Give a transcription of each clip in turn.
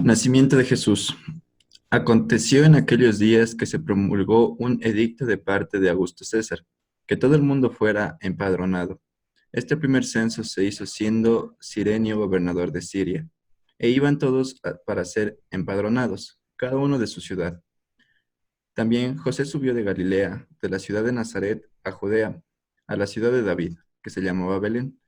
Nacimiento de Jesús. Aconteció en aquellos días que se promulgó un edicto de parte de Augusto César, que todo el mundo fuera empadronado. Este primer censo se hizo siendo Cirenio gobernador de Siria, e iban todos para ser empadronados, cada uno de su ciudad. También José subió de Galilea, de la ciudad de Nazaret, a Judea, a la ciudad de David, que se llamaba Belén,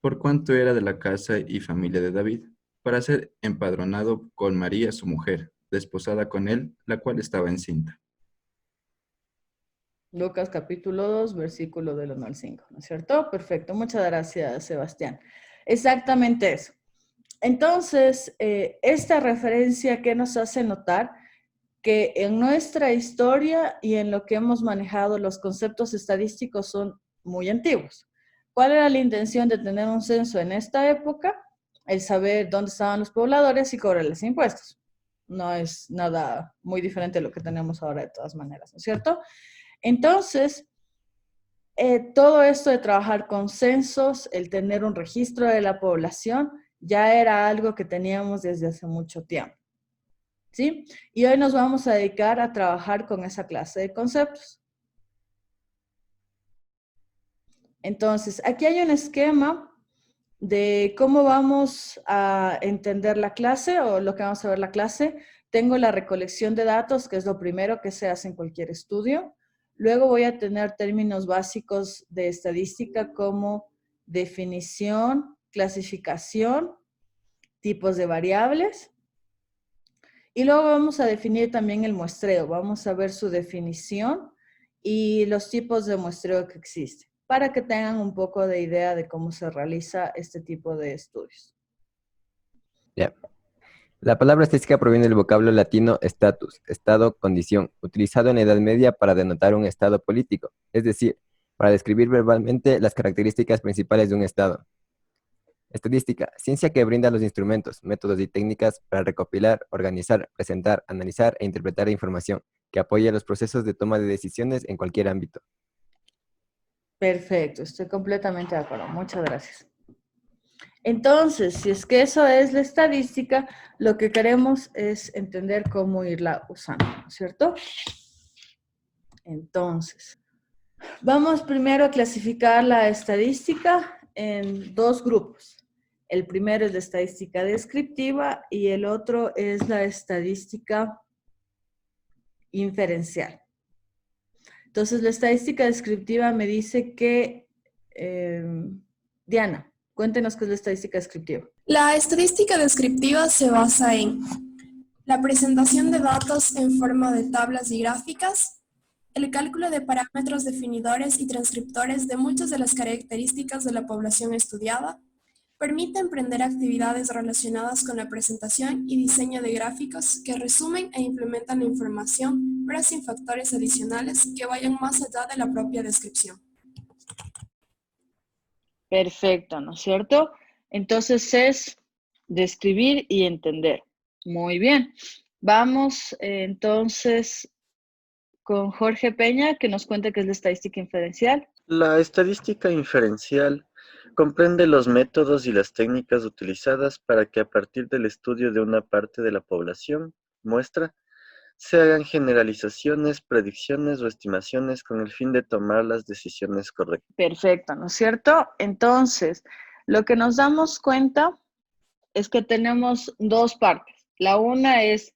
por cuanto era de la casa y familia de David, para ser empadronado con María su mujer, desposada con él, la cual estaba encinta. Lucas capítulo 2, versículo del 1 al 5, ¿no es cierto? Perfecto, muchas gracias, Sebastián. Exactamente eso. Entonces, esta referencia que nos hace notar que en nuestra historia y en lo que hemos manejado, los conceptos estadísticos son muy antiguos. ¿Cuál era la intención de tener un censo en esta época? El saber dónde estaban los pobladores y cobrarles impuestos. No es nada muy diferente de lo que tenemos ahora de todas maneras, ¿no es cierto? Entonces, todo esto de trabajar con censos, el tener un registro de la población, ya era algo que teníamos desde hace mucho tiempo. ¿Sí? Y hoy nos vamos a dedicar a trabajar con esa clase de conceptos. Entonces, aquí hay un esquema de cómo vamos a entender la clase o lo que vamos a ver la clase. Tengo la recolección de datos, que es lo primero que se hace en cualquier estudio. Luego voy a tener términos básicos de estadística como definición, clasificación, tipos de variables. Y luego vamos a definir también el muestreo. Vamos a ver su definición y los tipos de muestreo que existen, para que tengan un poco de idea de cómo se realiza este tipo de estudios. Ya. La palabra estadística proviene del vocablo latino status, estado, condición, utilizado en la Edad Media para denotar un estado político, es decir, para describir verbalmente las características principales de un estado. Estadística, ciencia que brinda los instrumentos, métodos y técnicas para recopilar, organizar, presentar, analizar e interpretar información, que apoya los procesos de toma de decisiones en cualquier ámbito. Perfecto, estoy completamente de acuerdo. Muchas gracias. Entonces, si es que eso es la estadística, lo que queremos es entender cómo irla usando, ¿no es cierto? Entonces, vamos primero a clasificar la estadística en dos grupos. El primero es la estadística descriptiva y el otro es la estadística inferencial. Entonces, la estadística descriptiva me dice que, Diana, cuéntenos qué es la estadística descriptiva. La estadística descriptiva se basa en la presentación de datos en forma de tablas y gráficas, el cálculo de parámetros definidores y transcriptores de muchas de las características de la población estudiada, permite emprender actividades relacionadas con la presentación y diseño de gráficos que resumen e implementan la información, pero sin factores adicionales que vayan más allá de la propia descripción. Perfecto, ¿no es cierto? Entonces es describir y entender. Muy bien. Vamos entonces con Jorge Peña, que nos cuente qué es la estadística inferencial. La estadística inferencial comprende los métodos y las técnicas utilizadas para que a partir del estudio de una parte de la población, muestra, se hagan generalizaciones, predicciones o estimaciones con el fin de tomar las decisiones correctas. Perfecto, ¿no es cierto? Entonces, lo que nos damos cuenta es que tenemos dos partes. La una es,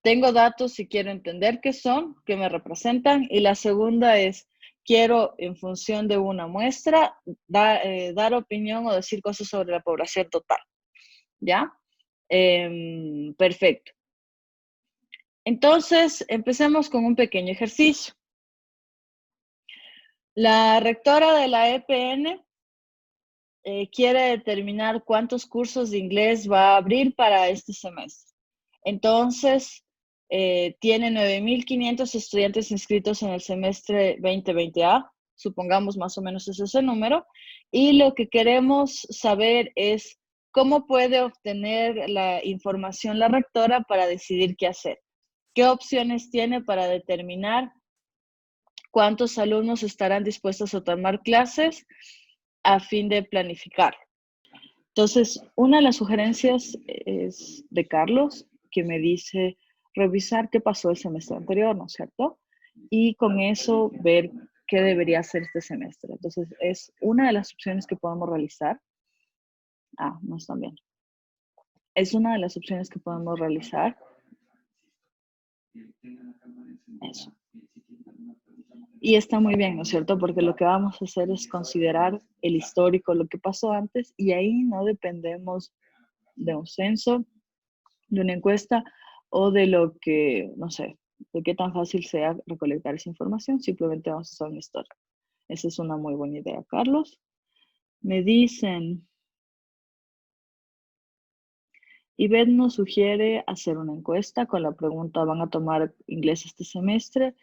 tengo datos y quiero entender qué son, qué me representan, y la segunda es, quiero en función de una muestra dar opinión o decir cosas sobre la población total. ¿Ya? Perfecto. Entonces, empecemos con un pequeño ejercicio. La rectora de la EPN quiere determinar cuántos cursos de inglés va a abrir para este semestre. Entonces, tiene 9.500 estudiantes inscritos en el semestre 2020A, supongamos más o menos ese es el número, y lo que queremos saber es cómo puede obtener la información la rectora para decidir qué hacer. ¿Qué opciones tiene para determinar cuántos alumnos estarán dispuestos a tomar clases a fin de planificar? Entonces, una de las sugerencias es de Carlos, que me dice revisar qué pasó el semestre anterior, ¿no es cierto? Y con eso ver qué debería hacer este semestre. Entonces, es una de las opciones que podemos realizar. Ah, no están bien. Es una de las opciones que podemos realizar. Eso. Y está muy bien, ¿no es cierto? Porque lo que vamos a hacer es considerar el histórico, lo que pasó antes, y ahí no dependemos de un censo, de una encuesta o de lo que, no sé, de qué tan fácil sea recolectar esa información. Simplemente vamos a hacer una historia. Esa es una muy buena idea, Carlos. Me dicen, Ivette nos sugiere hacer una encuesta con la pregunta, ¿van a tomar inglés este semestre?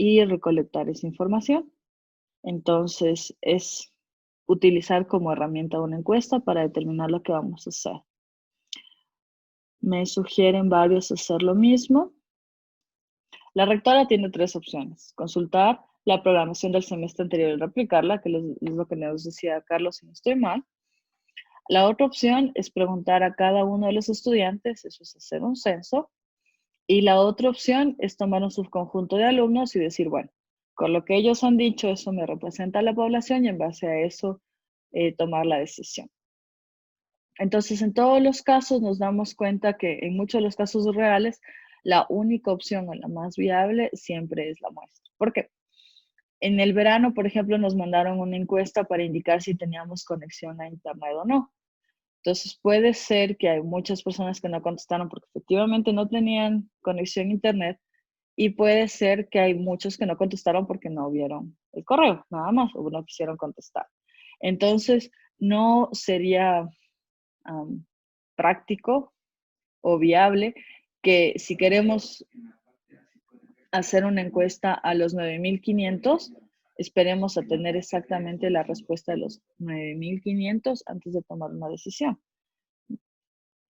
Y recolectar esa información. Entonces, es utilizar como herramienta una encuesta para determinar lo que vamos a hacer. Me sugieren varios hacer lo mismo. La rectora tiene 3 opciones. Consultar la programación del semestre anterior y replicarla, que es lo que nos decía Carlos, si no estoy mal. La otra opción es preguntar a cada uno de los estudiantes, eso es hacer un censo. Y la otra opción es tomar un subconjunto de alumnos y decir, bueno, con lo que ellos han dicho, eso me representa a la población y en base a eso tomar la decisión. Entonces, en todos los casos nos damos cuenta que en muchos de los casos reales, la única opción o la más viable siempre es la muestra. ¿Por qué? En el verano, por ejemplo, nos mandaron una encuesta para indicar si teníamos conexión a internet o no. Entonces puede ser que hay muchas personas que no contestaron porque efectivamente no tenían conexión a internet y puede ser que hay muchos que no contestaron porque no vieron el correo, nada más, o no quisieron contestar. Entonces, no sería práctico o viable que si queremos hacer una encuesta a los 9.500, esperemos a tener exactamente la respuesta de los 9.500 antes de tomar una decisión.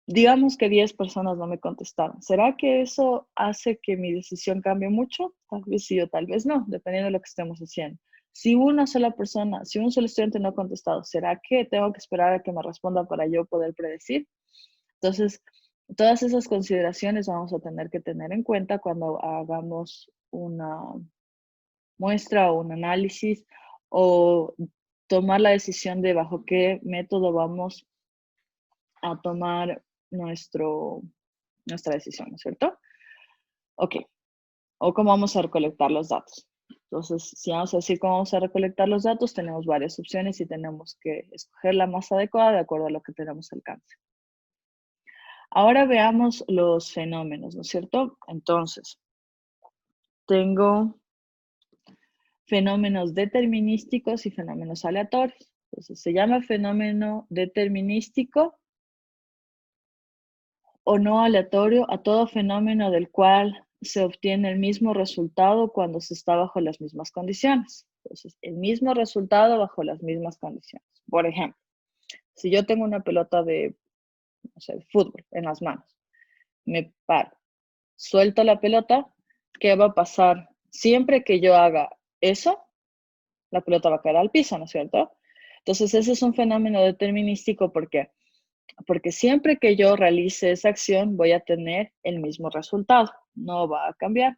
Digamos que 10 personas no me contestaron. ¿Será que eso hace que mi decisión cambie mucho? Tal vez sí o tal vez no, dependiendo de lo que estemos haciendo. Si una sola persona, si un solo estudiante no ha contestado, ¿será que tengo que esperar a que me responda para yo poder predecir? Entonces, todas esas consideraciones vamos a tener que tener en cuenta cuando hagamos una muestra o un análisis o tomar la decisión de bajo qué método vamos a tomar nuestra decisión, ¿no es cierto? Ok, o cómo vamos a recolectar los datos. Entonces, si vamos a decir cómo vamos a recolectar los datos, tenemos varias opciones y tenemos que escoger la más adecuada de acuerdo a lo que tenemos alcance. Ahora veamos los fenómenos, ¿no es cierto? Entonces, tengo fenómenos determinísticos y fenómenos aleatorios. Entonces, se llama fenómeno determinístico o no aleatorio a todo fenómeno del cual se obtiene el mismo resultado cuando se está bajo las mismas condiciones. Entonces, el mismo resultado bajo las mismas condiciones. Por ejemplo, si yo tengo una pelota de, no sé, de fútbol en las manos, me paro, suelto la pelota, ¿qué va a pasar? Siempre que yo haga eso, la pelota va a caer al piso, ¿no es cierto? Entonces, ese es un fenómeno determinístico porque siempre que yo realice esa acción voy a tener el mismo resultado, no va a cambiar.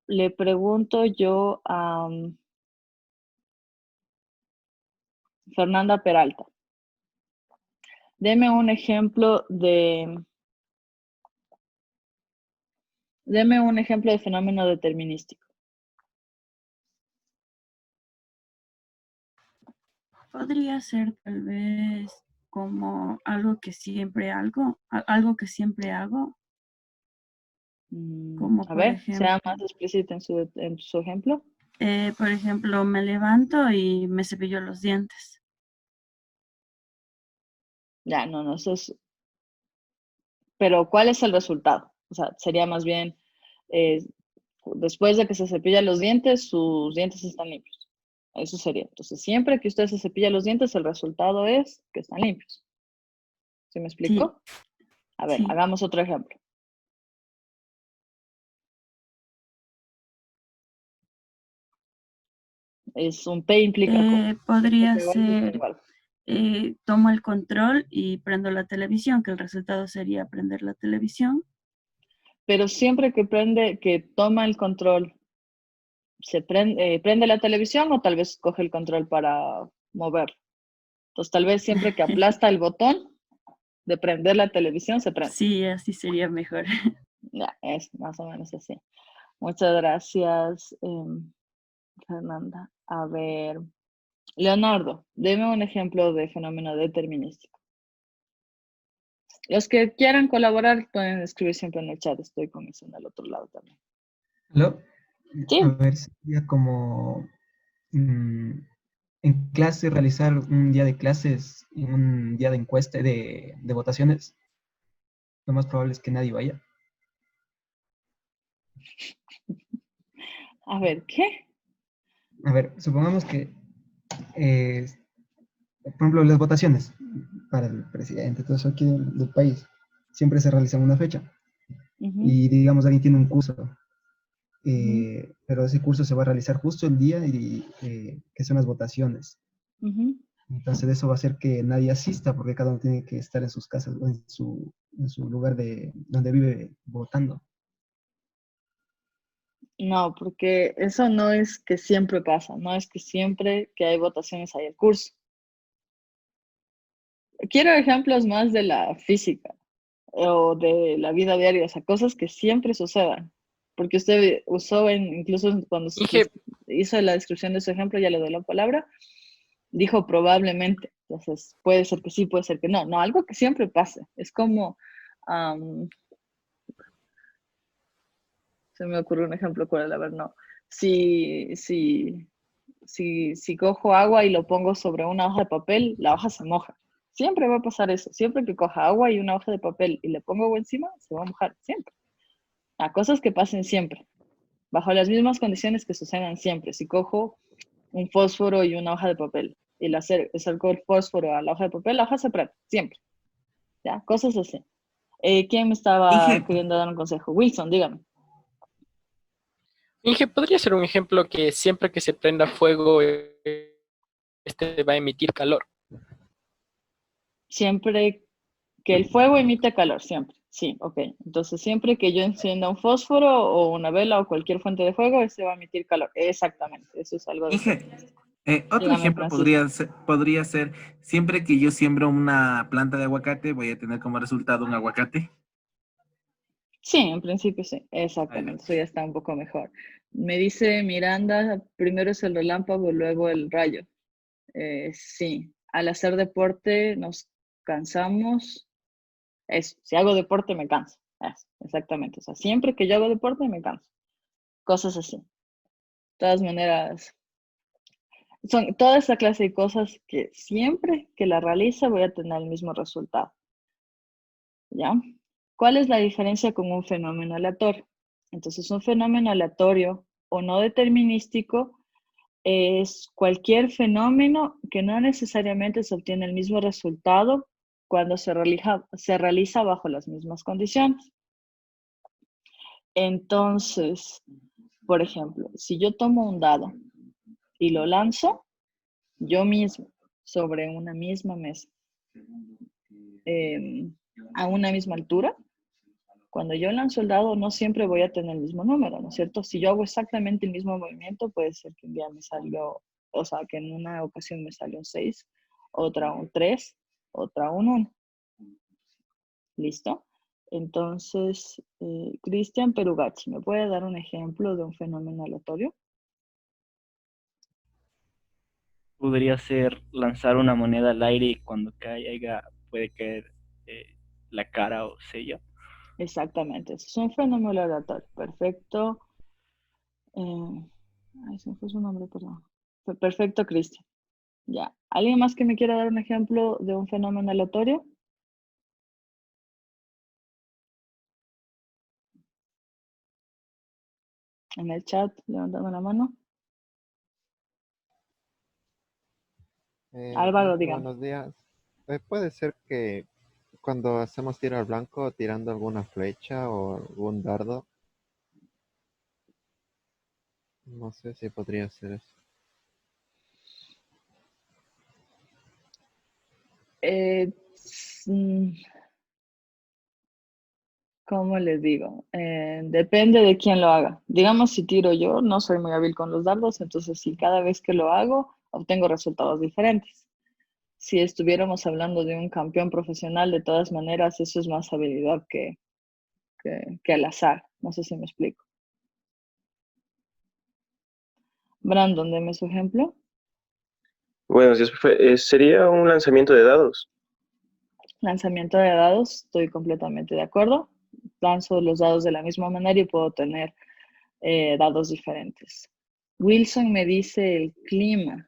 Le pregunto yo a Fernanda Peralta, deme un ejemplo de fenómeno determinístico. Podría ser tal vez como algo que siempre algo que siempre hago, como A por ver, sea ejemplo, más explícita en su ejemplo. por ejemplo, me levanto y me cepillo los dientes. Ya, no, eso es. Pero, ¿cuál es el resultado? O sea, sería más bien, eh, después de que se cepilla los dientes, sus dientes están limpios. Eso sería. Entonces, siempre que usted se cepilla los dientes, el resultado es que están limpios. ¿Sí me Sí, explico? A ver, sí. hagamos otro ejemplo. Es un P implica como. Siempre Podría que hago algo, ser tengo algo. tomo el control y prendo la televisión, que el resultado sería prender la televisión. Pero siempre que toma el control, prende la televisión o tal vez coge el control para moverlo. Entonces, tal vez siempre que aplasta el botón de prender la televisión, se prende. Sí, así sería mejor. Ya, es más o menos así. Muchas gracias, Fernanda. A ver, Leonardo, deme un ejemplo de fenómeno determinístico. Los que quieran colaborar pueden escribir siempre en el chat. Estoy con eso en el otro lado también. ¿Aló? A Sí. ver, sería como mm, en clase realizar un día de clases y un día de encuesta de votaciones. Lo más probable es que nadie vaya. A ver, ¿qué? A ver, supongamos que, eh, por ejemplo, las votaciones para el presidente, todo eso aquí del país, siempre se realizan en una fecha. Ujú, Y digamos, alguien tiene un curso, ujú, pero ese curso se va a realizar justo el día que son las votaciones. ujú. Entonces eso va a hacer que nadie asista porque cada uno tiene que estar en sus casas o en su lugar de donde vive votando. No, porque eso no es que siempre pasa, no es que siempre que hay votaciones hay el curso. Quiero ejemplos más de la física o de la vida diaria, o sea, cosas que siempre sucedan. Porque usted usó incluso cuando Inge, hizo la descripción de su ejemplo, ya le doy la palabra, dijo probablemente. Entonces, puede ser que sí, puede ser que no. No, algo que siempre pase. Es como, am, se me ocurre un ejemplo, ¿cuál? A ver, no. Si, si, si cojo agua y lo pongo sobre una hoja de papel, la hoja se moja. Siempre va a pasar eso. Siempre que coja agua y una hoja de papel y le pongo agua encima, se va a mojar. Siempre. A cosas que pasen siempre. Bajo las mismas condiciones que sucedan siempre. Si cojo un fósforo y una hoja de papel y le acerco el fósforo a la hoja de papel, la hoja se prende. Siempre. ¿Ya? Cosas así. ¿Quién me estaba Inge, queriendo dar un consejo? Wilson, dígame. Inge, podría ser un ejemplo que siempre que se prenda fuego, este va a emitir calor. Siempre que el fuego emite calor, siempre. Sí, ok. Entonces, siempre que yo encienda un fósforo o una vela o cualquier fuente de fuego, ese va a emitir calor. Exactamente. Eso es algo Inge, determinístico. otro Dígame, ejemplo Francisco. podría ser, siempre que yo siembro una planta de aguacate, voy a tener como resultado un aguacate. Sí, en principio sí. Ahí Exactamente. Eso vamos. ya está un poco mejor. Me dice Miranda, primero es el relámpago, luego el rayo. Sí, al hacer deporte nos cansamos. Eso, si hago deporte me canso. Eso, exactamente. O sea, siempre que yo hago deporte me canso. Cosas así. De todas maneras, son toda esa clase de cosas que siempre que la realice voy a tener el mismo resultado. ¿Ya? ¿Cuál es la diferencia con un fenómeno aleatorio? Entonces, un fenómeno aleatorio o no determinístico es cualquier fenómeno que no necesariamente se obtiene el mismo resultado cuando se realiza bajo las mismas condiciones. Entonces, por ejemplo, si yo tomo un dado y lo lanzo yo mismo sobre una misma mesa a una misma altura, cuando yo lanzo el dado no siempre voy a tener el mismo número, ¿no es cierto? Si yo hago exactamente el mismo movimiento, puede ser que un día me salió, o sea, que en una ocasión me salió un 6, otra un 3, otra un 1. ¿Listo? Entonces, Cristian Perugacci, ¿me puede dar un ejemplo de un fenómeno aleatorio? Podría ser lanzar una moneda al aire y cuando caiga puede caer la cara o sello. Exactamente, eso es un fenómeno aleatorio. Perfecto. Ay, se me fue su nombre, perdón. Perfecto, Cristian. Ya. ¿Alguien más que me quiera dar un ejemplo de un fenómeno aleatorio? En el chat, levantando la mano. Álvaro, dígame. Buenos días. Puede ser que cuando hacemos tiro al blanco tirando alguna flecha o algún dardo, no sé si podría ser eso. Eh, mm, ¿Cómo les digo? Depende de quién lo haga. Digamos, si tiro yo, no soy muy hábil con los dardos, entonces si cada vez que lo hago, obtengo resultados diferentes. Si estuviéramos hablando de un campeón profesional, de todas maneras, eso es más habilidad que al azar. No sé si me explico. Brandon, deme su ejemplo. Bueno, sería un lanzamiento de dados. Lanzamiento de dados, estoy completamente de acuerdo. Lanzo los dados de la misma manera y puedo tener dados diferentes. Wilson me dice el clima.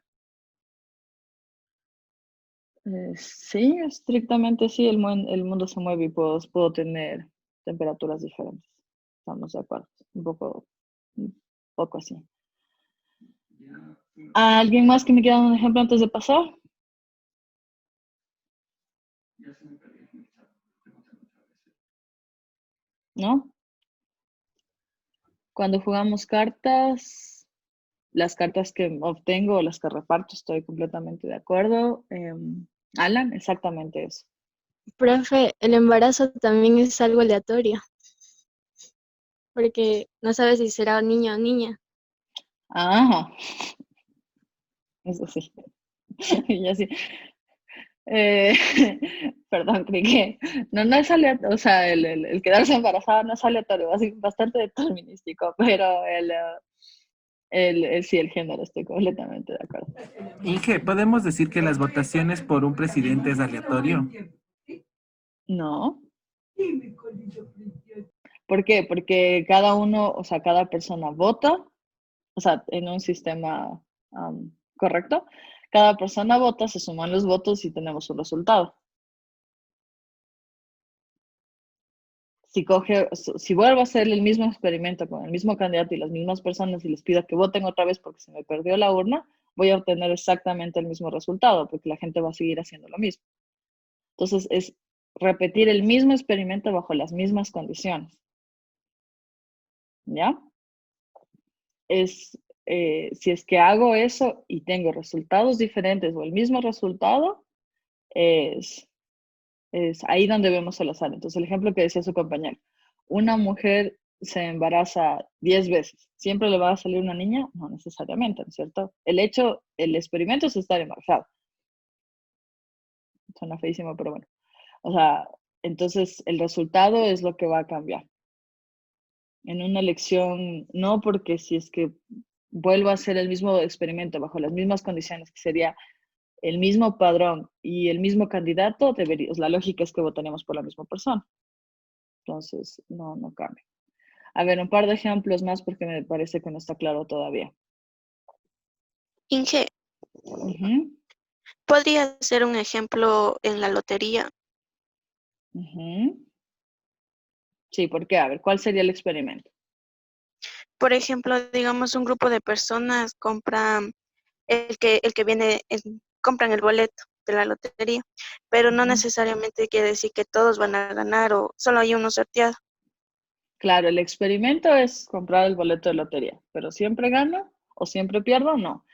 Sí, estrictamente sí, el mundo se mueve y puedo tener temperaturas diferentes. Estamos de acuerdo. Un poco así. ¿Alguien más que me quiera dar un ejemplo antes de pasar? ¿No? Cuando jugamos cartas, las cartas que obtengo o las que reparto, estoy completamente de acuerdo. Alan, exactamente eso. Profe, el embarazo también es algo aleatorio, porque no sabes si será niño o niña. Ajá. Eso sí. Y así. Perdón, creí que no es aleatorio, o sea, el quedarse embarazada no es aleatorio, así bastante determinístico, pero sí, el género, estoy completamente de acuerdo. Inge, ¿podemos decir que las votaciones por un presidente es aleatorio? No. ¿Por qué? Porque cada uno, o sea, cada persona vota, o sea, en un sistema correcto, cada persona vota, se suman los votos y tenemos un resultado. Si vuelvo a hacer el mismo experimento con el mismo candidato y las mismas personas y les pido que voten otra vez porque se me perdió la urna, voy a obtener exactamente el mismo resultado porque la gente va a seguir haciendo lo mismo. Entonces, es repetir el mismo experimento bajo las mismas condiciones. ¿Ya? Si es que hago eso y tengo resultados diferentes o el mismo resultado, es ahí donde vemos el azar. Entonces, el ejemplo que decía su compañero, una mujer se embaraza 10 veces, ¿siempre le va a salir una niña? No necesariamente, ¿no es cierto? El experimento es estar embarazado. Suena feísimo, pero bueno. O sea, entonces el resultado es lo que va a cambiar. En una elección, no porque si es que vuelvo a hacer el mismo experimento bajo las mismas condiciones, que sería el mismo padrón y el mismo candidato, la lógica es que votaríamos por la misma persona. Entonces, no cambia. A ver, un par de ejemplos más porque me parece que no está claro todavía. Inge, Ujú, ¿podría ser un ejemplo en la lotería? ujú. Sí, ¿por qué? A ver, ¿cuál sería el experimento? Por ejemplo, digamos, un grupo de personas compran compran el boleto de la lotería, pero no Ujú. necesariamente quiere decir que todos van a ganar o solo hay uno sorteado. Claro, el experimento es comprar el boleto de lotería, pero ¿siempre gano o siempre pierdo? No.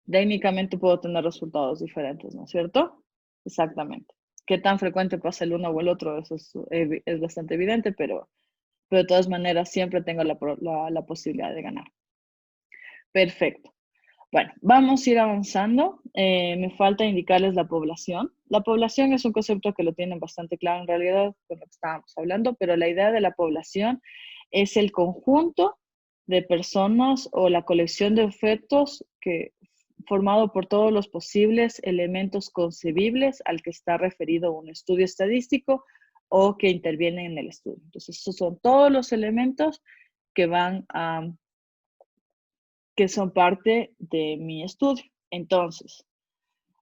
Técnicamente puedo tener resultados diferentes, ¿no es cierto? Exactamente. ¿Qué tan frecuente pasa el uno o el otro? Eso es bastante evidente, pero de todas maneras siempre tengo la posibilidad de ganar. Perfecto. Bueno, vamos a ir avanzando. Me falta indicarles la población. La población es un concepto que lo tienen bastante claro en realidad con lo que estábamos hablando, pero la idea de la población es el conjunto de personas o la colección de objetos formado por todos los posibles elementos concebibles al que está referido un estudio estadístico o que intervienen en el estudio. Entonces, esos son todos los elementos que que son parte de mi estudio. Entonces,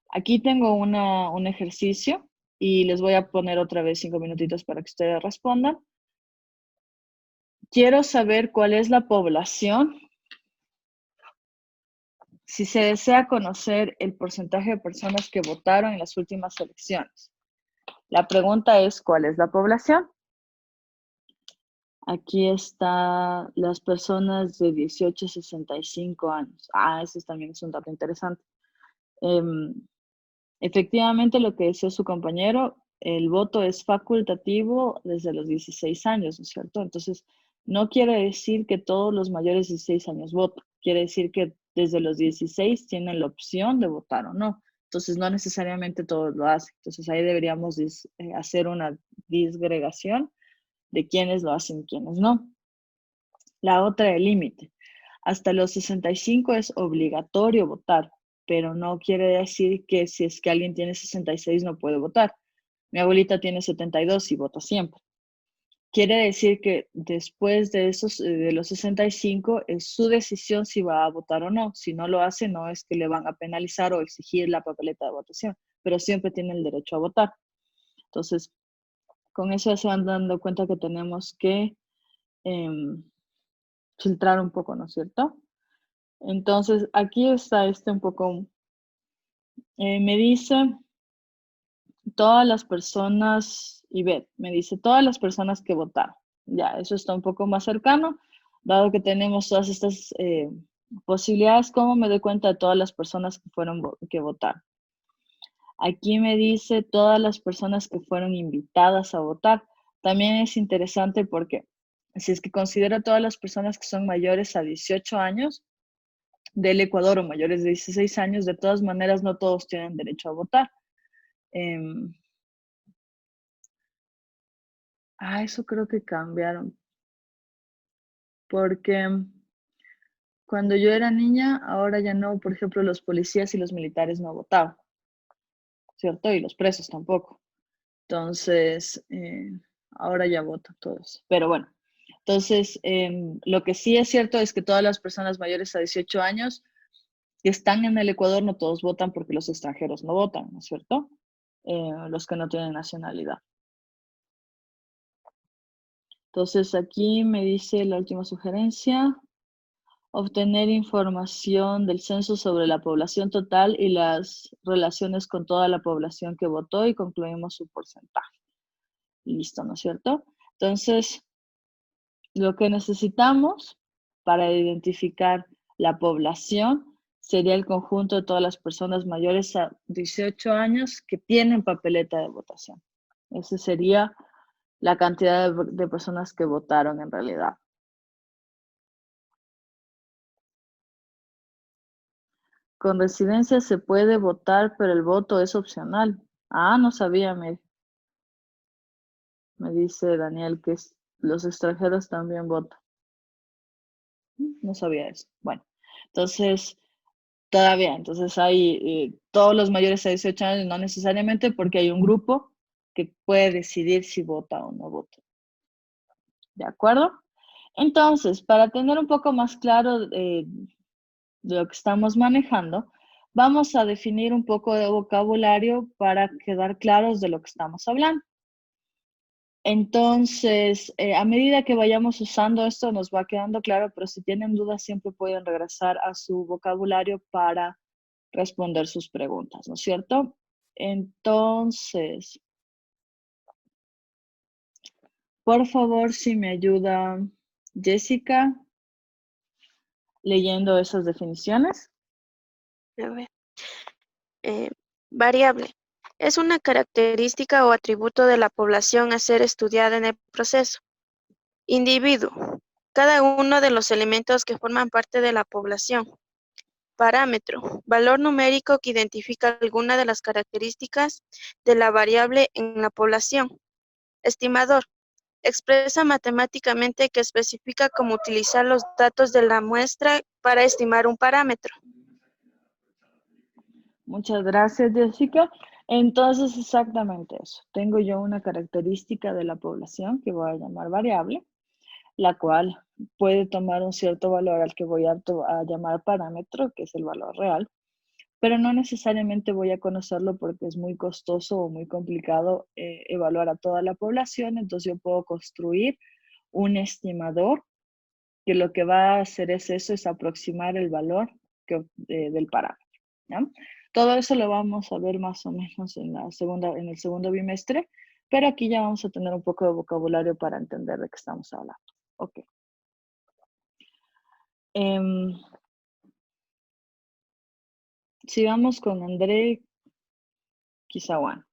aquí tengo un ejercicio y les voy a poner otra vez 5 minutitos para que ustedes respondan. Quiero saber cuál es la población. Si se desea conocer el porcentaje de personas que votaron en las últimas elecciones. La pregunta es, ¿cuál es la población? Aquí están las personas de 18 a 65 años. Ese también es un dato interesante. Efectivamente, lo que decía su compañero, el voto es facultativo desde los 16 años, ¿no es cierto? Entonces, no quiere decir que todos los mayores de 16 años votan, quiere decir que desde los 16 tienen la opción de votar o no. Entonces, no necesariamente todos lo hacen. Entonces, ahí deberíamos hacer una disgregación de quiénes lo hacen y quiénes no. La otra, el límite. Hasta los 65 es obligatorio votar, pero no quiere decir que si es que alguien tiene 66 no puede votar. Mi abuelita tiene 72 y vota siempre. Quiere decir que después de esos, de los 65, es su decisión si va a votar o no. Si no lo hace, no es que le van a penalizar o exigir la papeleta de votación, pero siempre tiene el derecho a votar. Entonces, con eso ya se van dando cuenta que tenemos que filtrar un poco, ¿no es cierto? Entonces, aquí está un poco, me dice todas las personas, Ivette, me dice todas las personas que votaron. Ya, eso está un poco más cercano, dado que tenemos todas estas posibilidades, ¿cómo me doy cuenta de todas las personas que votaron? Aquí me dice todas las personas que fueron invitadas a votar. También es interesante porque si es que considero todas las personas que son mayores a 18 años del Ecuador o mayores de 16 años, de todas maneras no todos tienen derecho a votar. Eso creo que cambiaron. Porque cuando yo era niña, ahora ya no, por ejemplo, los policías y los militares no votaban, ¿cierto? Y los presos tampoco. Entonces, ahora ya votan todos. Pero bueno, entonces, lo que sí es cierto es que todas las personas mayores a 18 años que están en el Ecuador, no todos votan porque los extranjeros no votan, ¿no es cierto? Los que no tienen nacionalidad. Entonces, aquí me dice la última sugerencia. Obtener información del censo sobre la población total y las relaciones con toda la población que votó y concluimos su porcentaje. Listo, ¿no es cierto? Entonces, lo que necesitamos para identificar la población sería el conjunto de todas las personas mayores a 18 años que tienen papeleta de votación. Esa sería la cantidad de personas que votaron en realidad. Con residencia se puede votar, pero el voto es opcional. No sabía, me dice Daniel que los extranjeros también votan. No sabía eso. Bueno, entonces, todavía, entonces hay todos los mayores de 18 años, no necesariamente porque hay un grupo que puede decidir si vota o no vota. ¿De acuerdo? Entonces, para tener un poco más claro de lo que estamos manejando, vamos a definir un poco de vocabulario para quedar claros de lo que estamos hablando. Entonces, a medida que vayamos usando esto, nos va quedando claro, pero si tienen dudas, siempre pueden regresar a su vocabulario para responder sus preguntas, ¿no es cierto? Entonces, por favor, si me ayuda Jessica leyendo esas definiciones. A ver. Variable. Es una característica o atributo de la población a ser estudiada en el proceso. Individuo. Cada uno de los elementos que forman parte de la población. Parámetro. Valor numérico que identifica alguna de las características de la variable en la población. Estimador. Expresa matemáticamente que especifica cómo utilizar los datos de la muestra para estimar un parámetro. Muchas gracias, Jessica. Entonces, exactamente eso. Tengo yo una característica de la población que voy a llamar variable, la cual puede tomar un cierto valor al que voy a llamar parámetro, que es el valor real, pero no necesariamente voy a conocerlo porque es muy costoso o muy complicado evaluar a toda la población. Entonces, yo puedo construir un estimador que lo que va a hacer es eso, es aproximar el valor del parámetro, ¿ya? Todo eso lo vamos a ver más o menos en el segundo bimestre, pero aquí ya vamos a tener un poco de vocabulario para entender de qué estamos hablando. Ok. Sigamos con André. quizá one.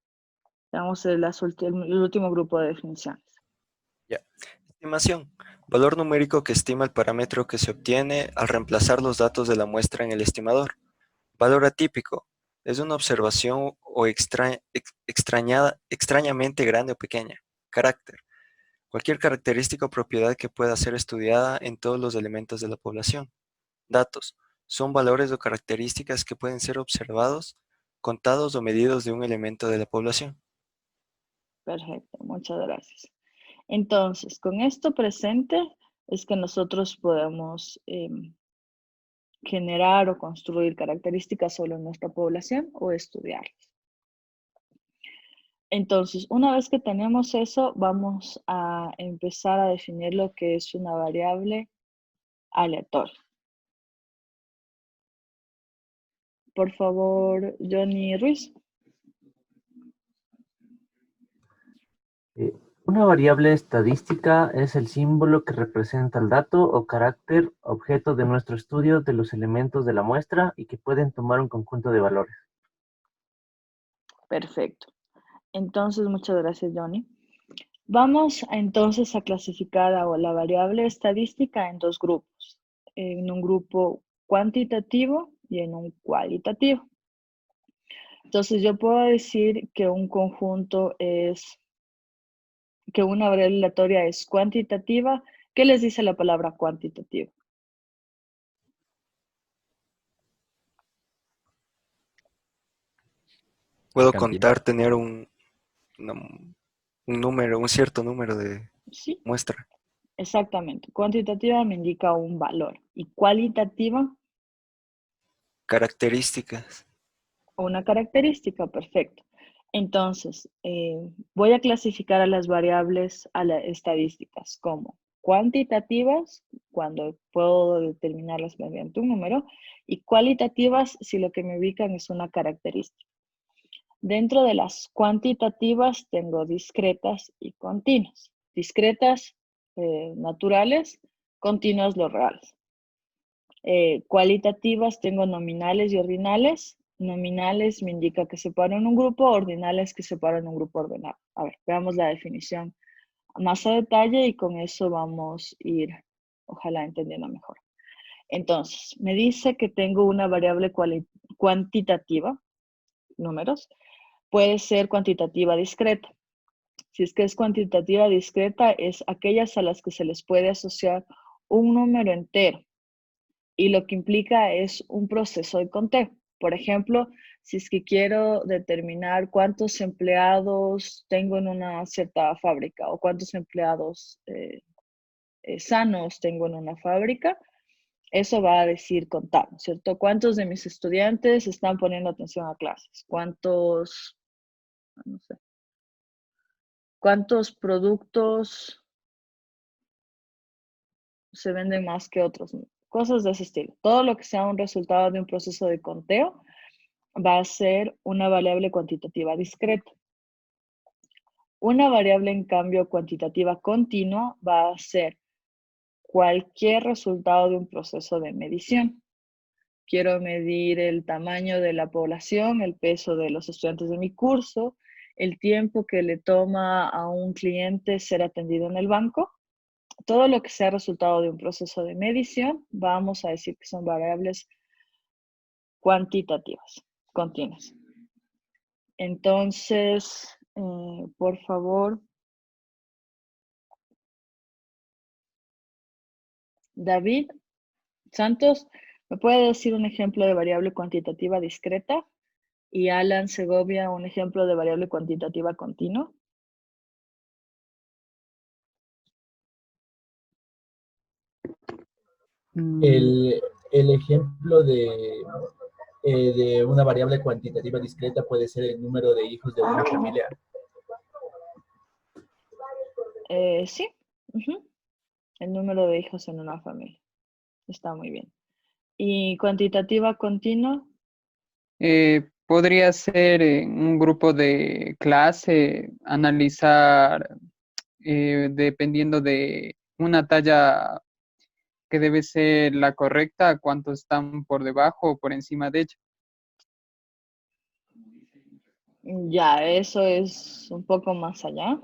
Veamos el último grupo de definiciones. Ya. Estimación. Valor numérico que estima el parámetro que se obtiene al reemplazar los datos de la muestra en el estimador. Valor atípico. Es una observación o extrañamente grande o pequeña. Carácter. Cualquier característica o propiedad que pueda ser estudiada en todos los elementos de la población. Datos. Son valores o características que pueden ser observados, contados o medidos de un elemento de la población. Perfecto, muchas gracias. Entonces, con esto presente es que nosotros podemos generar o construir características sobre nuestra población o estudiarlas. Entonces, una vez que tenemos eso, vamos a empezar a definir lo que es una variable aleatoria. Por favor, Johnny Ruiz. Una variable estadística es el símbolo que representa el dato o carácter objeto de nuestro estudio de los elementos de la muestra y que pueden tomar un conjunto de valores. Perfecto. Entonces, muchas gracias, Johnny. Vamos entonces a clasificar a la variable estadística en dos grupos. En un grupo cuantitativo y en un cualitativo. Entonces, yo puedo decir que un conjunto es, que una variable aleatoria es cuantitativa. ¿Qué les dice la palabra cuantitativa? Puedo Cantidad. contar, tener un número, un cierto número de Sí. muestra. Exactamente. Cuantitativa me indica un valor. Y cualitativa, Características. una característica. Perfecto. Entonces, voy a clasificar a las variables estadísticas como cuantitativas, cuando puedo determinarlas mediante un número, y cualitativas si lo que me ubican es una característica. Dentro de las cuantitativas tengo discretas y continuas. Discretas, naturales, continuas, los reales. Cualitativas tengo nominales y ordinales. Nominales me indica que separo en un grupo, ordinales que separo en un grupo ordenado. A ver, veamos la definición más a detalle y con eso vamos a ir, ojalá, entendiendo mejor. Entonces, me dice que tengo una variable cuantitativa, números, puede ser cuantitativa discreta. Si es que es cuantitativa discreta, es aquellas a las que se les puede asociar un número entero. Y lo que implica es un proceso de conteo. Por ejemplo, si es que quiero determinar cuántos empleados tengo en una cierta fábrica o cuántos empleados sanos tengo en una fábrica, eso va a decir contar, ¿cierto? ¿Cuántos de mis estudiantes están poniendo atención a clases? ¿Cuántos, no sé, cuántos productos se venden más que otros? Cosas de ese estilo. Todo lo que sea un resultado de un proceso de conteo va a ser una variable cuantitativa discreta. Una variable, en cambio, cuantitativa continua va a ser cualquier resultado de un proceso de medición. Quiero medir el tamaño de la población, el peso de los estudiantes de mi curso, el tiempo que le toma a un cliente ser atendido en el banco. Todo lo que sea resultado de un proceso de medición, vamos a decir que son variables cuantitativas, continuas. Entonces, por favor, David Santos, ¿me puede decir un ejemplo de variable cuantitativa discreta? Y Alan Segovia, un ejemplo de variable cuantitativa continua. El ejemplo de una variable cuantitativa discreta puede ser el número de hijos de una familia. Sí, el número de hijos en una familia. Está muy bien. ¿Y cuantitativa continua? Podría ser en un grupo de clase, analizar dependiendo de una talla que debe ser la correcta, cuántos están por debajo o por encima de ella. Ya, eso es un poco más allá,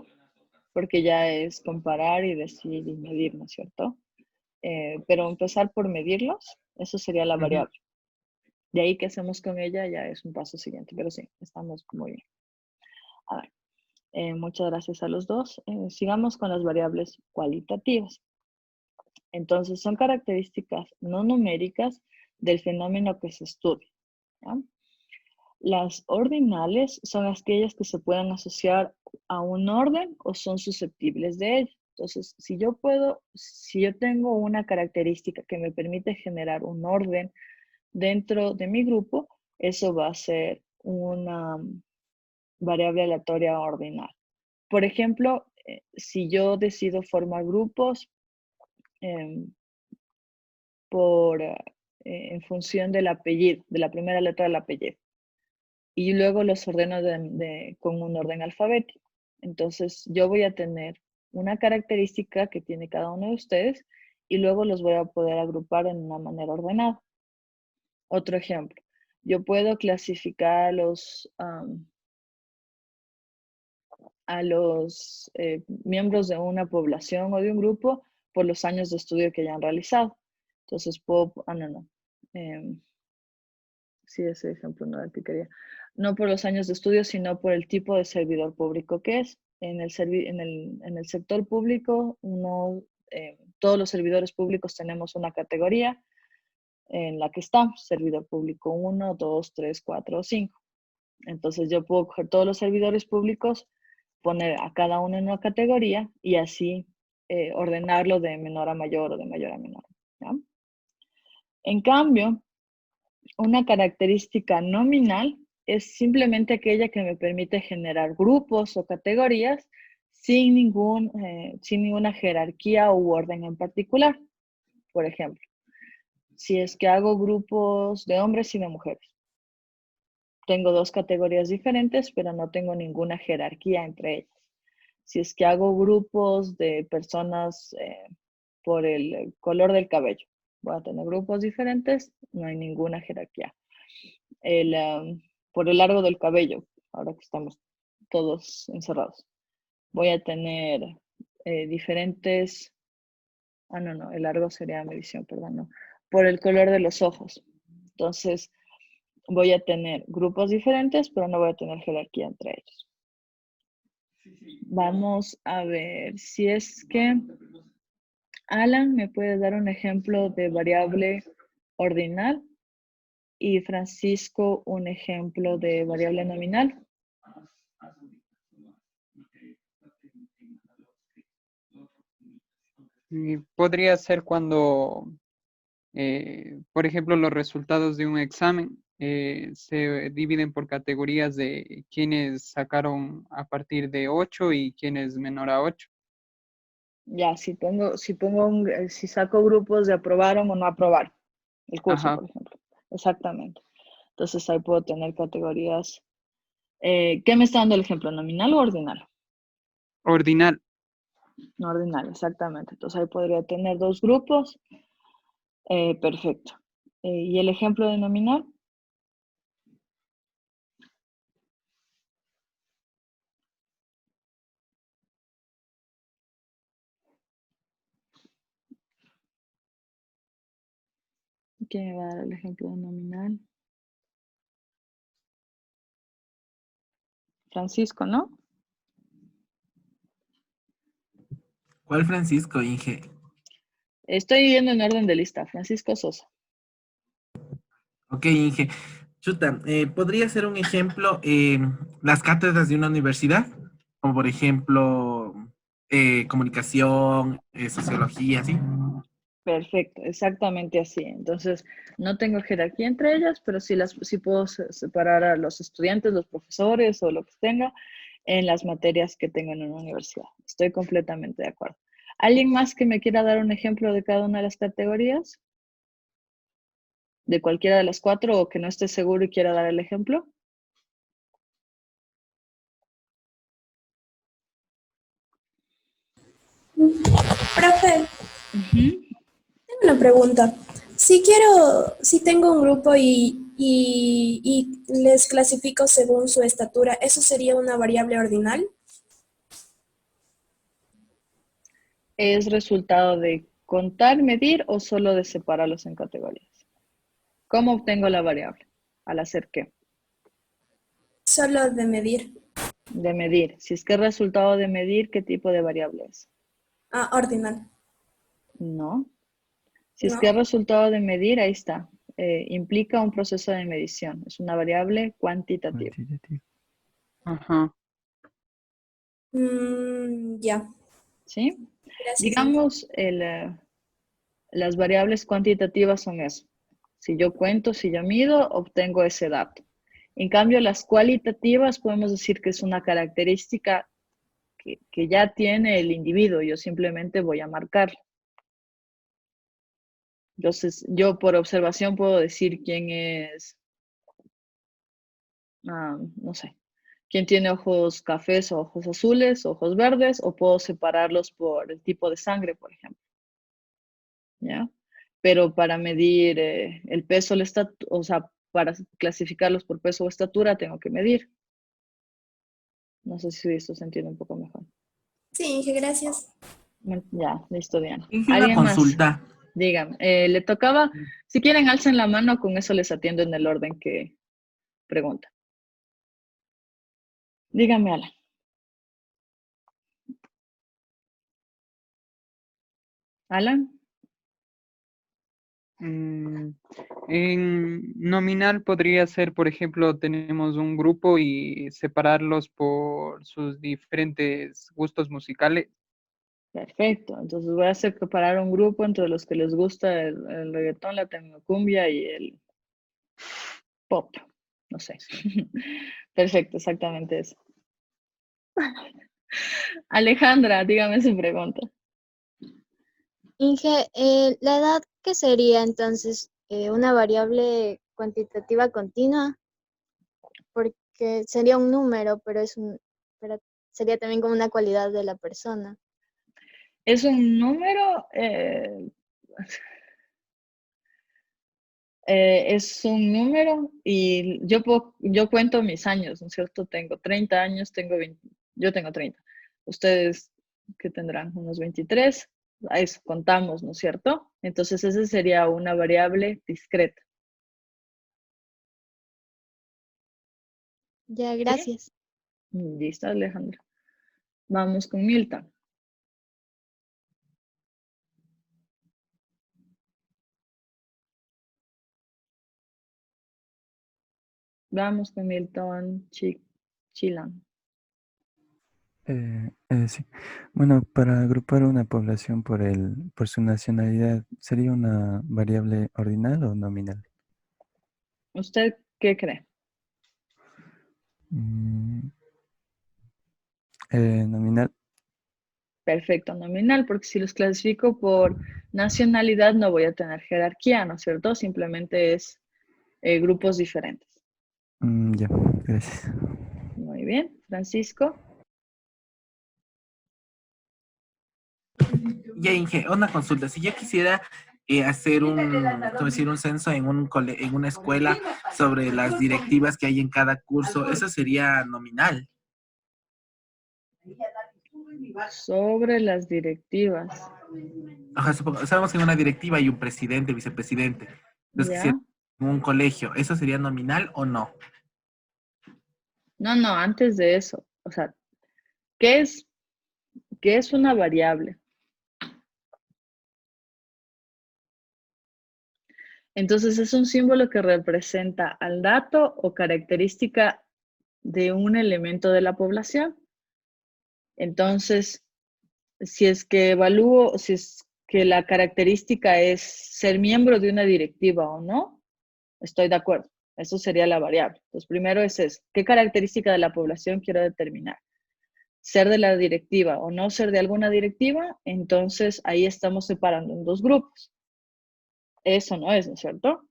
porque ya es comparar y decir y medir, ¿no es cierto? Pero empezar por medirlos, eso sería la Ujú. variable. De ahí, ¿qué hacemos con ella? Ya es un paso siguiente, pero sí, estamos muy bien. A ver, muchas gracias a los dos. Sigamos con las variables cualitativas. Entonces, son características no numéricas del fenómeno que se estudia, ¿ya? Las ordinales son aquellas que se pueden asociar a un orden o son susceptibles de ello. Entonces, si yo tengo una característica que me permite generar un orden dentro de mi grupo, eso va a ser una variable aleatoria ordinal. Por ejemplo, si yo decido formar grupos em, en función del apellido, de la primera letra del apellido, y luego los ordeno con un orden alfabético. Entonces, yo voy a tener una característica que tiene cada uno de ustedes y luego los voy a poder agrupar en una manera ordenada. Otro ejemplo, yo puedo clasificar a los miembros de una población o de un grupo por los años de estudio que hayan realizado. Entonces puedo, sí, ese ejemplo no era el que quería. No por los años de estudio, sino por el tipo de servidor público que es. En el sector público, todos los servidores públicos tenemos una categoría en la que estamos, servidor público 1, 2, 3, 4 o 5. Entonces yo puedo coger todos los servidores públicos, poner a cada uno en una categoría y así ordenarlo de menor a mayor o de mayor a menor, ¿ya? En cambio, una característica nominal es simplemente aquella que me permite generar grupos o categorías sin ninguna jerarquía u orden en particular. Por ejemplo, si es que hago grupos de hombres y de mujeres, tengo dos categorías diferentes, pero no tengo ninguna jerarquía entre ellas. Si es que hago grupos de personas por el color del cabello, voy a tener grupos diferentes, no hay ninguna jerarquía. Por el largo del cabello, ahora que estamos todos encerrados, voy a tener diferentes, no, el largo sería medición, perdón, no, por el color de los ojos. Entonces, voy a tener grupos diferentes, pero no voy a tener jerarquía entre ellos. Vamos a ver si es que Alan me puede dar un ejemplo de variable ordinal y Francisco un ejemplo de variable nominal. Podría ser cuando, por ejemplo, los resultados de un examen se dividen por categorías de quienes sacaron a partir de 8 y quienes menor a 8. Ya, si saco grupos de aprobaron o no aprobaron el curso, Ajá. por ejemplo. Exactamente. Entonces ahí puedo tener categorías. ¿Qué me está dando el ejemplo? ¿Nominal o ordinal? Ordinal. No ordinal, exactamente. Entonces ahí podría tener dos grupos. Perfecto. ¿Y el ejemplo de nominal? ¿Quién me va a dar el ejemplo de nominal? Francisco, ¿no? ¿Cuál Francisco, Inge? Estoy viendo en orden de lista. Francisco Sosa. Ok, Inge. Chuta, ¿podría ser un ejemplo las cátedras de una universidad? Como por ejemplo, comunicación, sociología, ¿sí? Perfecto, exactamente así. Entonces, no tengo jerarquía entre ellas, pero sí puedo separar a los estudiantes, los profesores o lo que tenga en las materias que tengo en una universidad. Estoy completamente de acuerdo. ¿Alguien más que me quiera dar un ejemplo de cada una de las categorías? ¿De cualquiera de las cuatro o que no esté seguro y quiera dar el ejemplo? Profe, tengo una pregunta. Si tengo un grupo y y les clasifico según su estatura. ¿Eso sería una variable ordinal? ¿Es resultado de contar, medir o solo de separarlos en categorías? ¿Cómo obtengo la variable? ¿Al hacer qué? Solo de medir. De medir. Si es que es resultado de medir, ¿qué tipo de variable es? Ordinal. No. Si es No. que es resultado de medir, ahí está. Implica un proceso de medición. Es una variable cuantitativa. Ajá. Ya. ¿Sí? Gracias. Digamos, las variables cuantitativas son eso. Si yo cuento, si yo mido, obtengo ese dato. En cambio, las cualitativas podemos decir que es una característica que ya tiene el individuo. Yo simplemente voy a marcarla. Entonces, yo por observación puedo decir quién es, no sé, quién tiene ojos cafés o ojos azules, ojos verdes, o puedo separarlos por el tipo de sangre, por ejemplo. ¿Ya? Pero para medir el peso, o sea, para clasificarlos por peso o estatura, tengo que medir. No sé si esto se entiende un poco mejor. Sí, Inge, gracias. Ya, listo, Diana. Inge, una ¿Alguien más? consulta. Dígame. Le tocaba, si quieren, alcen la mano, con eso les atiendo en el orden que pregunta. Dígame, Alan. Alan. En nominal podría ser, por ejemplo, tenemos un grupo y separarlos por sus diferentes gustos musicales. Perfecto. Entonces voy a hacer preparar un grupo entre los que les gusta el reggaetón, la tecnocumbia y el pop. No sé. Perfecto, exactamente eso. Alejandra, dígame su pregunta. Inge, ¿la edad qué sería entonces una variable cuantitativa continua? Porque sería un número, pero sería también como una cualidad de la persona. Es un número, es un número y yo cuento mis años, ¿no es cierto? Tengo 30 años, tengo 20, yo tengo 30. Ustedes, ¿qué tendrán? Unos 23. A eso contamos, ¿no es cierto? Entonces, esa sería una variable discreta. Ya, gracias. Listo, Alejandra. Vamos con Milton. Vamos con Milton Chilan. Sí. Bueno, para agrupar una población por su nacionalidad, ¿sería una variable ordinal o nominal? ¿Usted qué cree? Nominal. Perfecto, nominal, porque si los clasifico por nacionalidad no voy a tener jerarquía, ¿no es cierto? Simplemente es grupos diferentes. Ya, gracias. Muy bien, Francisco. Ya, Inge, una consulta. Si yo quisiera hacer un censo en en una escuela sobre las directivas que hay en cada curso, eso sería nominal. Sobre las directivas. Ajá, sabemos que en una directiva hay un presidente, vicepresidente. Entonces, ¿Ya? quisiera en un colegio, ¿eso sería nominal o no? No, antes de eso. O sea, ¿qué es una variable? Entonces es un símbolo que representa al dato o característica de un elemento de la población. Entonces, si es que evalúo, si es que la característica es ser miembro de una directiva o no, estoy de acuerdo. Eso sería la variable. Entonces, primero es eso. ¿Qué característica de la población quiero determinar? Ser de la directiva o no ser de alguna directiva, entonces ahí estamos separando en dos grupos. Eso no es, ¿no es cierto?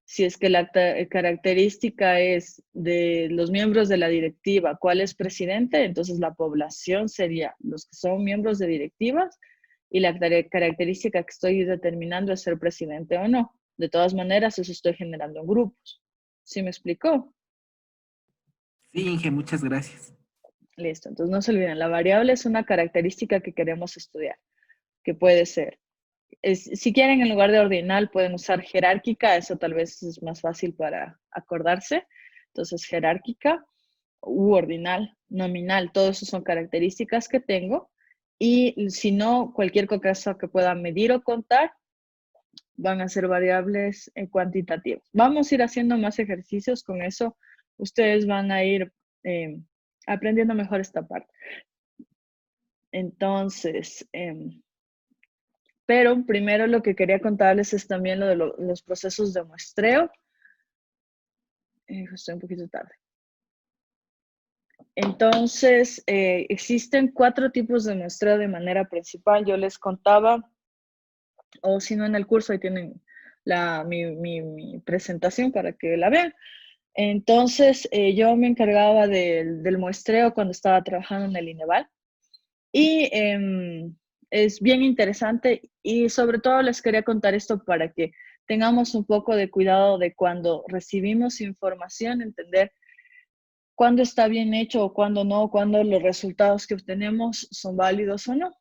Si es que la característica es de los miembros de la directiva, ¿cuál es presidente? Entonces la población sería los que son miembros de directivas y la característica que estoy determinando es ser presidente o no. De todas maneras, eso estoy generando en grupos. ¿Sí me explicó? Sí, Inge, muchas gracias. Listo, entonces no se olviden, la variable es una característica que queremos estudiar, que puede ser, si quieren en lugar de ordinal pueden usar jerárquica, eso tal vez es más fácil para acordarse. Entonces jerárquica u ordinal, nominal, todos esos son características que tengo. Y si no, cualquier cosa que pueda medir o contar van a ser variables cuantitativas. Vamos a ir haciendo más ejercicios con eso. Ustedes van a ir aprendiendo mejor esta parte. Entonces, pero primero lo que quería contarles es también lo de los procesos de muestreo. Estoy un poquito tarde. Entonces, existen 4 tipos de muestreo de manera principal. Yo les contaba, o si no en el curso, ahí tienen mi presentación para que la vean. Entonces, yo me encargaba del muestreo cuando estaba trabajando en el INEVAL. Y es bien interesante y sobre todo les quería contar esto para que tengamos un poco de cuidado de cuando recibimos información, entender cuándo está bien hecho o cuándo no, cuándo los resultados que obtenemos son válidos o no.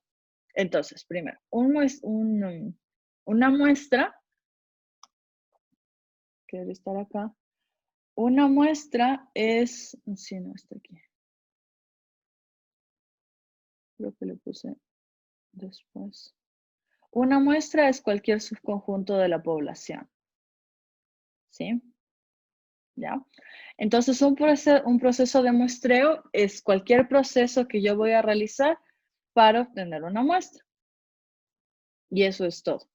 Entonces, primero, una muestra, que debe estar acá, una muestra es, sí, no está aquí. Creo que le puse después. Una muestra es cualquier subconjunto de la población. ¿Sí? ¿Ya? Entonces, un proceso de muestreo es cualquier proceso que yo voy a realizar para obtener una muestra. Y eso es todo.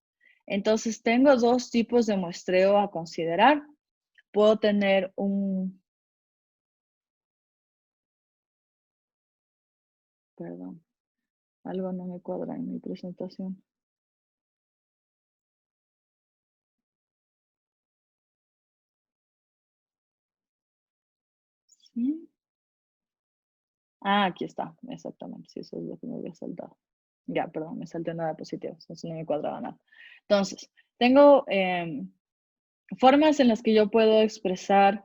Entonces, tengo 2 tipos de muestreo a considerar. Puedo tener Perdón, algo no me cuadra en mi presentación. ¿Sí? Ah, aquí está, exactamente. Sí, eso es lo que me había saltado. Ya, perdón, me salté una diapositiva, entonces no me cuadraba nada. Entonces, tengo formas en las que yo puedo expresar,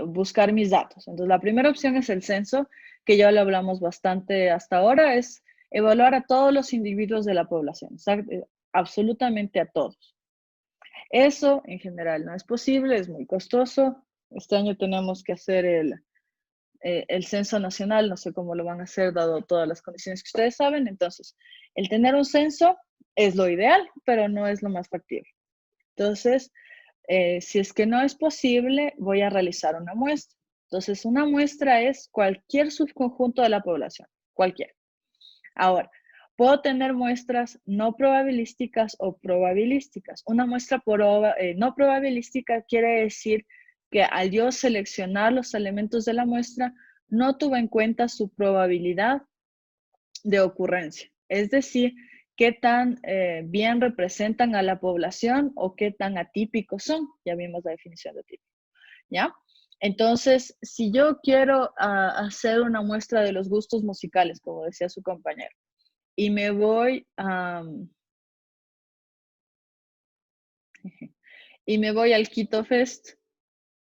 buscar mis datos. Entonces, la primera opción es el censo, que ya lo hablamos bastante hasta ahora, es evaluar a todos los individuos de la población, absolutamente a todos. Eso, en general, no es posible, es muy costoso. Este año tenemos que hacer el censo nacional, no sé cómo lo van a hacer dado todas las condiciones que ustedes saben. Entonces, el tener un censo es lo ideal, pero no es lo más factible. Entonces, si es que no es posible, voy a realizar una muestra. Entonces, una muestra es cualquier subconjunto de la población, cualquier. Ahora, puedo tener muestras no probabilísticas o probabilísticas. Una muestra no probabilística quiere decir que al yo seleccionar los elementos de la muestra, no tuve en cuenta su probabilidad de ocurrencia. Es decir, qué tan bien representan a la población o qué tan atípicos son. Ya vimos la definición de atípico, ¿ya? Entonces, si yo quiero hacer una muestra de los gustos musicales, como decía su compañero, y me voy al Quito Fest,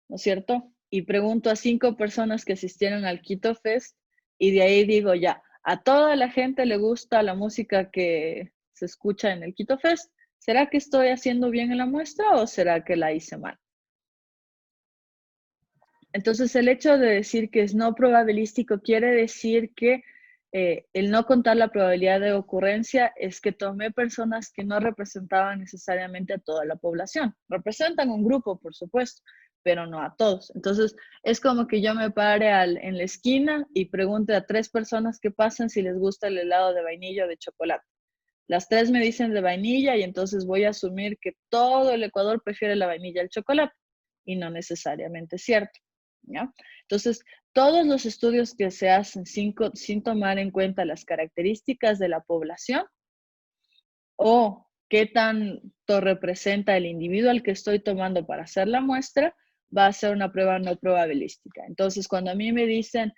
¿no es cierto? Y pregunto a 5 personas que asistieron al Quito Fest y de ahí digo ya, a toda la gente le gusta la música que se escucha en el Quito Fest. ¿Será que estoy haciendo bien en la muestra o será que la hice mal? Entonces, el hecho de decir que es no probabilístico quiere decir que el no contar la probabilidad de ocurrencia es que tomé personas que no representaban necesariamente a toda la población. Representan un grupo, por supuesto, pero no a todos. Entonces, es como que yo me pare en la esquina y pregunte a 3 personas que pasan si les gusta el helado de vainilla o de chocolate. Las 3 me dicen de vainilla y entonces voy a asumir que todo el Ecuador prefiere la vainilla al chocolate. Y no necesariamente es cierto, ¿ya? Entonces, todos los estudios que se hacen sin tomar en cuenta las características de la población o qué tanto representa el individuo al que estoy tomando para hacer la muestra, va a ser una prueba no probabilística. Entonces, cuando a mí me dicen,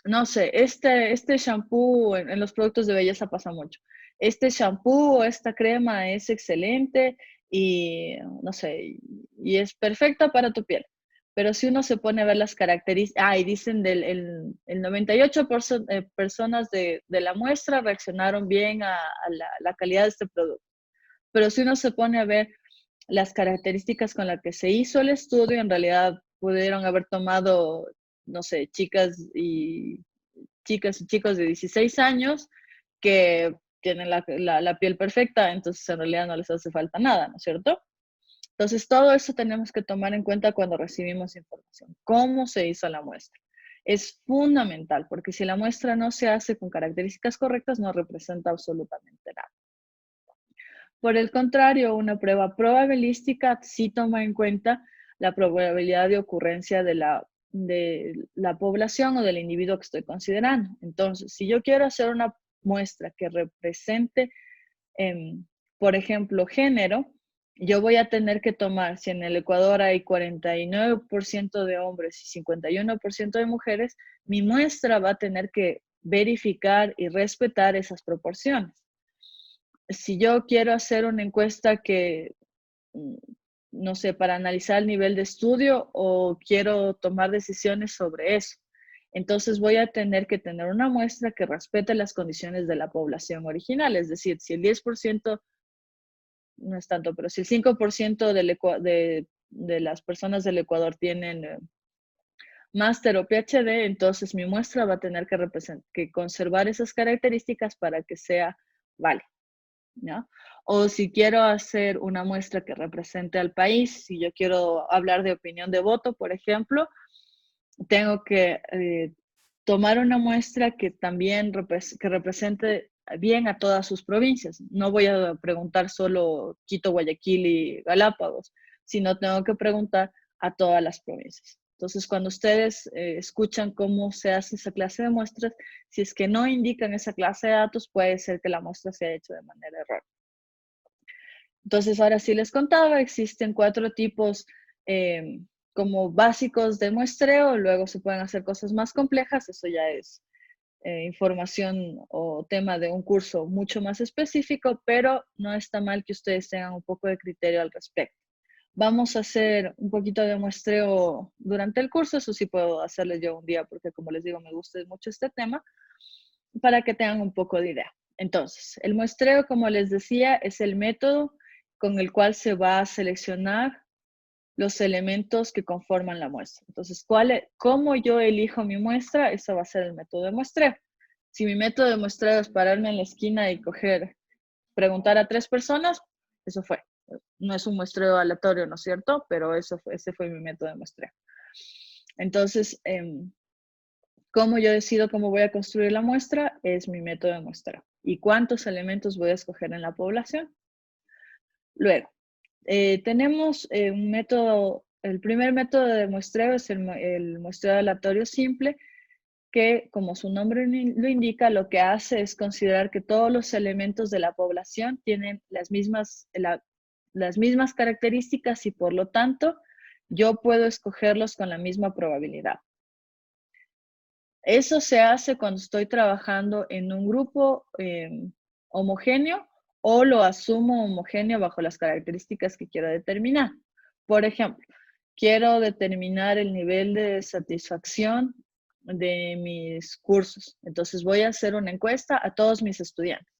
no sé, este shampoo en los productos de belleza pasa mucho. este shampoo o esta crema es excelente y, no sé, y es perfecta para tu piel. Pero si uno se pone a ver las características, y dicen el 98% personas de la muestra reaccionaron bien a la calidad de este producto. Pero si uno se pone a ver las características con las que se hizo el estudio, en realidad pudieron haber tomado, no sé, chicas y chicos de 16 años que tienen la piel perfecta, entonces en realidad no les hace falta nada, ¿no es cierto? Entonces, todo eso tenemos que tomar en cuenta cuando recibimos información. ¿Cómo se hizo la muestra? Es fundamental, porque si la muestra no se hace con características correctas, no representa absolutamente nada. Por el contrario, una prueba probabilística sí toma en cuenta la probabilidad de ocurrencia de la población o del individuo que estoy considerando. Entonces, si yo quiero hacer una muestra que represente, por ejemplo, género, yo voy a tener que tomar, si en el Ecuador hay 49% de hombres y 51% de mujeres, mi muestra va a tener que verificar y respetar esas proporciones. Si yo quiero hacer una encuesta que, no sé, para analizar el nivel de estudio o quiero tomar decisiones sobre eso, entonces voy a tener que tener una muestra que respete las condiciones de la población original. Es decir, si el 10%, no es tanto, pero si el 5% de las personas del Ecuador tienen máster o PhD, entonces mi muestra va a tener que conservar esas características para que sea válida, ¿no? O si quiero hacer una muestra que represente al país, si yo quiero hablar de opinión de voto, por ejemplo, tengo que tomar una muestra que también represente bien a todas sus provincias. No voy a preguntar solo Quito, Guayaquil y Galápagos, sino tengo que preguntar a todas las provincias. Entonces, cuando ustedes escuchan cómo se hace esa clase de muestras, si es que no indican esa clase de datos, puede ser que la muestra se haya hecho de manera errónea. Entonces, ahora sí les contaba, existen 4 tipos como básicos de muestreo, luego se pueden hacer cosas más complejas, eso ya es información o tema de un curso mucho más específico, pero no está mal que ustedes tengan un poco de criterio al respecto. Vamos a hacer un poquito de muestreo durante el curso, eso sí puedo hacerles yo un día, porque como les digo, me gusta mucho este tema, para que tengan un poco de idea. Entonces, el muestreo, como les decía, es el método con el cual se va a seleccionar los elementos que conforman la muestra. Entonces, ¿cómo yo elijo mi muestra? Eso va a ser el método de muestreo. Si mi método de muestreo es pararme en la esquina y preguntar a 3 personas, eso fue. No es un muestreo aleatorio, ¿no es cierto? Pero ese fue mi método de muestreo. Entonces, ¿cómo yo decido cómo voy a construir la muestra? Es mi método de muestreo. ¿Y cuántos elementos voy a escoger en la población? Luego, tenemos un método, el primer método de muestreo es el muestreo aleatorio simple, que como su nombre lo indica, lo que hace es considerar que todos los elementos de la población tienen las mismas características y por lo tanto yo puedo escogerlos con la misma probabilidad. Eso se hace cuando estoy trabajando en un grupo homogéneo o lo asumo homogéneo bajo las características que quiero determinar. Por ejemplo, quiero determinar el nivel de satisfacción de mis cursos. Entonces voy a hacer una encuesta a todos mis estudiantes.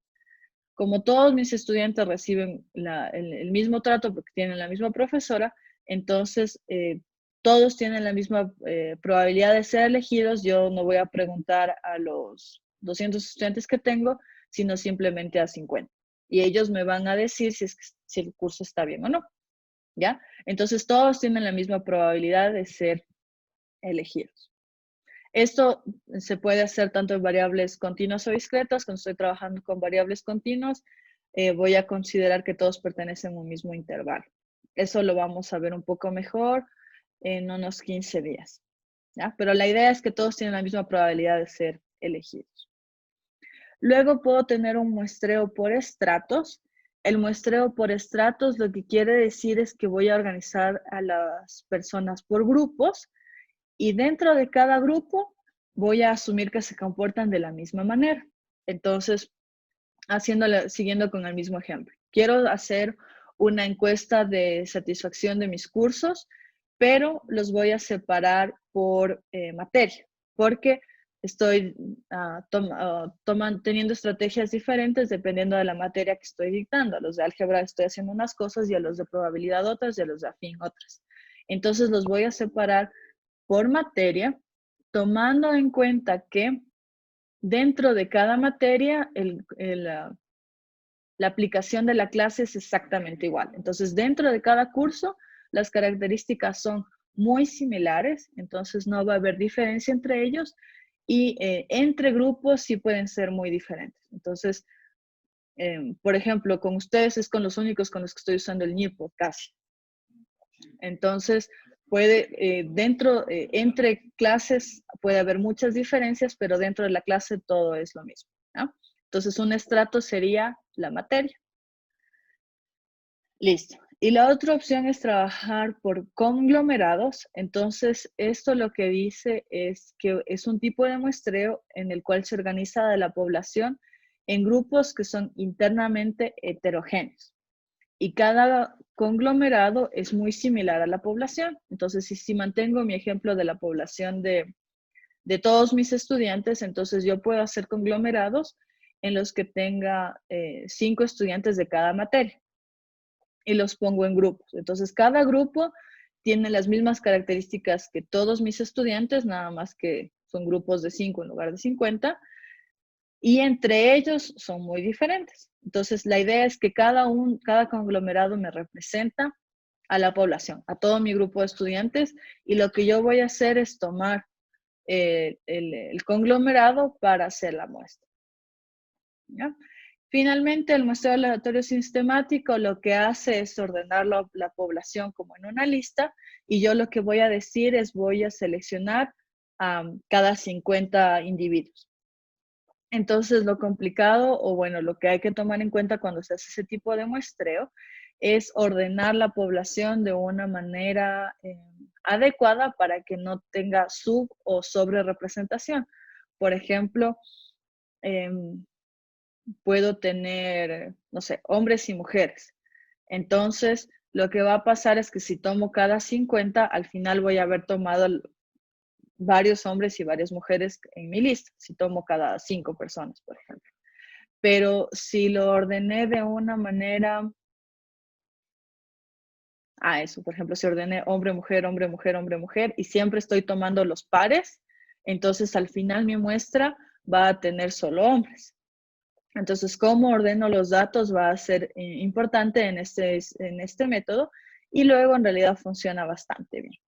Como todos mis estudiantes reciben el mismo trato porque tienen la misma profesora, entonces todos tienen la misma probabilidad de ser elegidos. Yo no voy a preguntar a los 200 estudiantes que tengo, sino simplemente a 50. Y ellos me van a decir si el curso está bien o no, ¿ya? Entonces todos tienen la misma probabilidad de ser elegidos. Esto se puede hacer tanto en variables continuas o discretas. Cuando estoy trabajando con variables continuas, voy a considerar que todos pertenecen a un mismo intervalo. Eso lo vamos a ver un poco mejor en unos 15 días, ¿ya? Pero la idea es que todos tienen la misma probabilidad de ser elegidos. Luego puedo tener un muestreo por estratos. El muestreo por estratos lo que quiere decir es que voy a organizar a las personas por grupos y dentro de cada grupo voy a asumir que se comportan de la misma manera. Entonces, siguiendo con el mismo ejemplo. Quiero hacer una encuesta de satisfacción de mis cursos, pero los voy a separar por materia, porque estoy teniendo estrategias diferentes dependiendo de la materia que estoy dictando. A los de álgebra estoy haciendo unas cosas y a los de probabilidad otras y a los de afín otras. Entonces los voy a separar por materia, tomando en cuenta que dentro de cada materia la aplicación de la clase es exactamente igual. Entonces, dentro de cada curso, las características son muy similares, entonces no va a haber diferencia entre ellos, y entre grupos sí pueden ser muy diferentes. Entonces, por ejemplo, con ustedes es con los únicos con los que estoy usando el NIPO, casi. Entonces, entre clases puede haber muchas diferencias, pero dentro de la clase todo es lo mismo, ¿no? Entonces, un estrato sería la materia. Listo. Y la otra opción es trabajar por conglomerados. Entonces, esto lo que dice es que es un tipo de muestreo en el cual se organiza de la población en grupos que son internamente heterogéneos. Y cada conglomerado es muy similar a la población. Entonces, si mantengo mi ejemplo de la población de todos mis estudiantes, entonces yo puedo hacer conglomerados en los que tenga 5 estudiantes de cada materia y los pongo en grupos. Entonces, cada grupo tiene las mismas características que todos mis estudiantes, nada más que son grupos de 5 en lugar de 50, y entre ellos son muy diferentes. Entonces, la idea es que cada conglomerado me representa a la población, a todo mi grupo de estudiantes, y lo que yo voy a hacer es tomar el conglomerado para hacer la muestra. ¿Ya? Finalmente, el muestreo aleatorio sistemático lo que hace es ordenar la población como en una lista, y yo lo que voy a decir es voy a seleccionar a cada 50 individuos. Entonces, lo complicado, o bueno, lo que hay que tomar en cuenta cuando se hace ese tipo de muestreo es ordenar la población de una manera adecuada para que no tenga sub o sobre representación. Por ejemplo, puedo tener, no sé, hombres y mujeres. Entonces, lo que va a pasar es que si tomo cada 50, al final voy a haber tomado varios hombres y varias mujeres en mi lista, si tomo cada 5 personas, por ejemplo. Pero si lo ordené de una manera, eso, por ejemplo, si ordené hombre, mujer, hombre, mujer, hombre, mujer, y siempre estoy tomando los pares, entonces al final mi muestra va a tener solo hombres. Entonces, cómo ordeno los datos va a ser importante en este método, y luego en realidad funciona bastante bien.